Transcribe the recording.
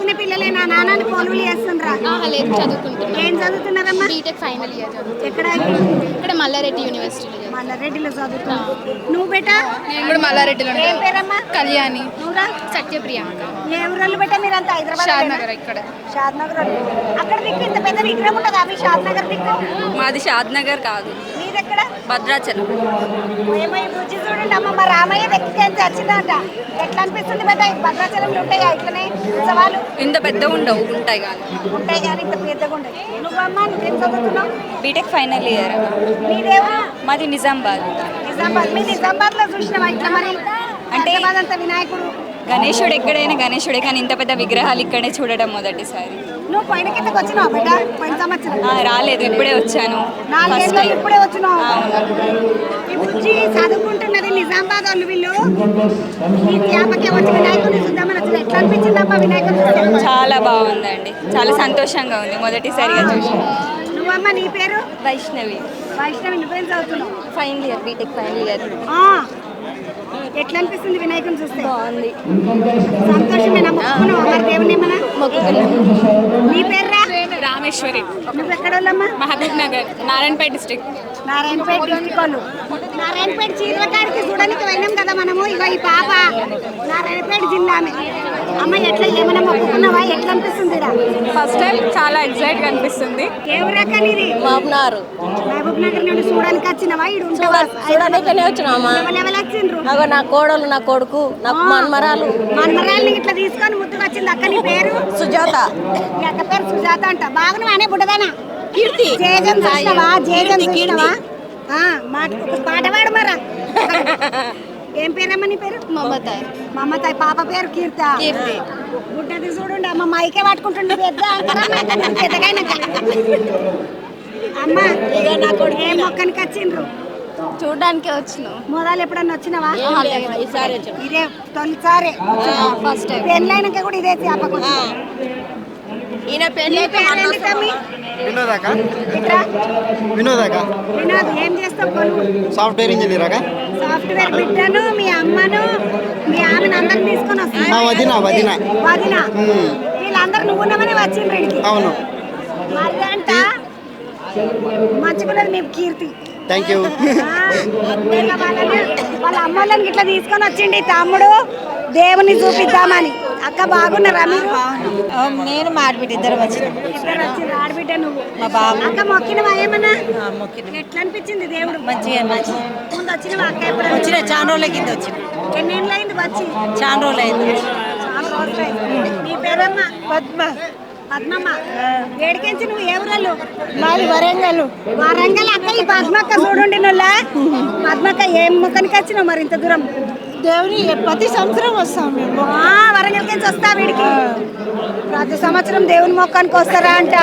చదువుకునే పిల్లలేనా? నాన్నని కొలువులు చేస్తుండ్రా? లేదు, చదువుకుంటున్నా. ఏం చదువుతున్నారమ్మా? బీటెక్ ఫైనల్ ఇయర్ చదువుతున్నా. ఎక్కడ? ఇక్కడ మల్లారెడ్డి యూనివర్సిటీలో. మల్లారెడ్డిలో చదువుతున్నా. నువ్వు బేటా? నేను కూడా మల్లారెడ్డిలో. ఏం పేరమ్మా? కళ్యాణి. నువ్వురా? సత్యప్రియాంక. ఏ ఊరోళ్ళు బేటా మీరంతా? హైదరాబాద్. షాద్ నగర్. ఇక్కడ షాద్ నగర్. అక్కడ మీకు ఇంత పెద్ద విగ్రహం ఉంటుంది, అవి షాద్ నగర్ మీకు? మాది షాద్ నగర్ కాదు, మీదెక్కడ? భద్రాచలం. ఏమో ఈ బుజ్జి చూడండి అమ్మ, మా రామయ్య వెక్కించి వచ్చిందంట. ఎట్లా అనిపిస్తుంది బేటా? ఈ భద్రాచలంలో ఉంటాయా ఇట్లనే ఉత్సవాలు? ఇంత పెద్దగా ఉండవు, ఉంటాయి కానీ. ఉంటాయి కానీ ఇంత పెద్దగా ఉండదు. నువ్వమ్మా నువ్వేం చదువుతున్నావు? B Tech final year. మీదేవా? మాది నిజామాబాద్. నిజామాబాద్. మీ నిజామాబాద్ లో చూసినావా ఇట్లా మరి? అంటే అంత వినాయకుడు గణేశుడు ఎక్కడైనా గణేశుడే, కానీ ఇంత పెద్ద విగ్రహాలు ఇక్కడే చూడడం మొదటిసారి. నువ్వు పోయిన కిందకి వచ్చినావు బిడ్డ? పోయిన సంవత్సరం రాలేదు, ఇప్పుడే వచ్చాను. నాలుగేళ్ళు ఇప్పుడే వచ్చినావు. ఈ బుజ్జి చదువుకుంటున్నది నిజామాబాద్ వాళ్ళు. వీళ్ళు ఈ జ్ఞాపకే వచ్చి వినాయకుడిని చూద్దామని వచ్చింది. ఎట్లా అనిపించింది అమ్మా వినాయకుడు? చాలా బాగుందండి, చాలా సంతోషంగా ఉంది మొదటిసారిగా చూసి. నువ్వమ్మ నీ పేరు? వైష్ణవి. వైష్ణవి. నువ్వేం చదువుతున్నావు? Final year, BTech final year. ఎట్లా అనిపిస్తుంది వినాయకుని చూస్తే? బాగుంది, సంతోషమేనా? మొక్కుకున్నావా మరి దేవుని ఏమన్నా? మొక్కుకున్నాను. నీ పేర్రా? రామేశ్వరి. నువ్వు ఎక్కడ వాళ్ళమ్మా? మహబూబ్ నగర్, నారాయణపేట డిస్ట్రిక్ట్. నారాయణపేట డిస్ట్రిక్ట్ వాళ్ళు. నారాయణపేట చీరలకాడికి చూడడానికి వెళ్ళాం కదా మనము. ఇగో ఈ పాప నారాయణపేట జిల్లామే. అమ్మ ఎట్లా ఏమైనా మొక్కుకున్నావా? ఎట్లా అనిపిస్తుంది? ఫస్ట్ టైం చాలా ఎక్సైట్ గా అనిపిస్తుంది. ఏ ఊరక్క నీది? మహబూబ్ నగర్. మహబూబ్ నగర్ నుండి చూడడానికి వచ్చినావా? ఇడు చూడడానికనే వచ్చినామా? ఎవరు వచ్చిండ్రు? నా కోడలు, నా కొడుకు, నాకు మన్మరాలు. మన్మరాల్ని ఇట్లా తీసుకొని ముద్దుకు వచ్చింది. అక్క నీ పేరు? సుజాత. మీ అక్క పేరు సుజాత అంట. బాగున్నావా అనే బుడ్డదానా? కీర్తి. జేజం చూసినావా? జేజం చూసినావా? ఒక పాట పాడు మరా. ఏం పేరమ్మా నీ పేరు? మమతాయ్. మమతాయ్. పాప పేరు కీర్త. బుడ్డది చూడండి అమ్మ, మైకే పట్టుకుంటుండే పెద్ద పెద్దగైనాక. అమ్మ ఏ మొక్కనికి వచ్చిండ్రు? చూడడానికి వచ్చినావు. మొదలు ఎప్పుడన్నా వచ్చినావా? ఇదే తొలిసారే. First time. పెళ్ళైనాక కూడా ఇదే చేపకు. ఈయన వినోద్. ఏం చేస్తావు కొలువు? Software engineer. సాఫ్ట్వేర్. బిడ్డను, మీ అమ్మను, మీ ఆమెను అందరిని తీసుకొని వస్తాను. వదిన. వీళ్ళందరూ నువ్వు ఉన్నామని వచ్చిండ్రు ఇడికి. అవును. మరి అంట మంచిగున్నది మీ కీర్తి. Thank you. వాళ్ళ అమ్మోళ్ళని ఇట్లా తీసుకొని వచ్చిండి తమ్ముడు దేవుని చూపిద్దామని. అక్క బాగున్నారా మీరు? నేను మా ఆడబిడ్డ ఇద్దరు వచ్చిన. ఆడబిడ్డ నువ్వు. అక్క మొక్కినవా ఏమన్నా? ఎట్లా అనిపించింది దేవుడు? మంచిగా ముందు వచ్చినవా అక్క? ఎప్పుడు వచ్చిన? చాలా రోజుల కింద వచ్చిన. ఎన్నేళ్ళు అయింది వచ్చి? చాలా రోజులు అయింది. చాలా రోజులు అయింది. నీ పేరమ్మా? పద్మ. పద్మమ్మ. ఏడికెంచి నువ్వు? ఏ ఊరలు? మాది వరంగల్. వరంగల్. అక్క ఈ పద్మక్క చూడండి నొల్ల. పద్మక్క ఏం మొక్కనికి వచ్చినావు మరి ఇంత దూరం? దేవుని ప్రతి సంవత్సరం వస్తాం మేము. వరంగల్కి వస్తా వీడికి. ప్రతి సంవత్సరం దేవుని మొక్కనికి వస్తారా అంట.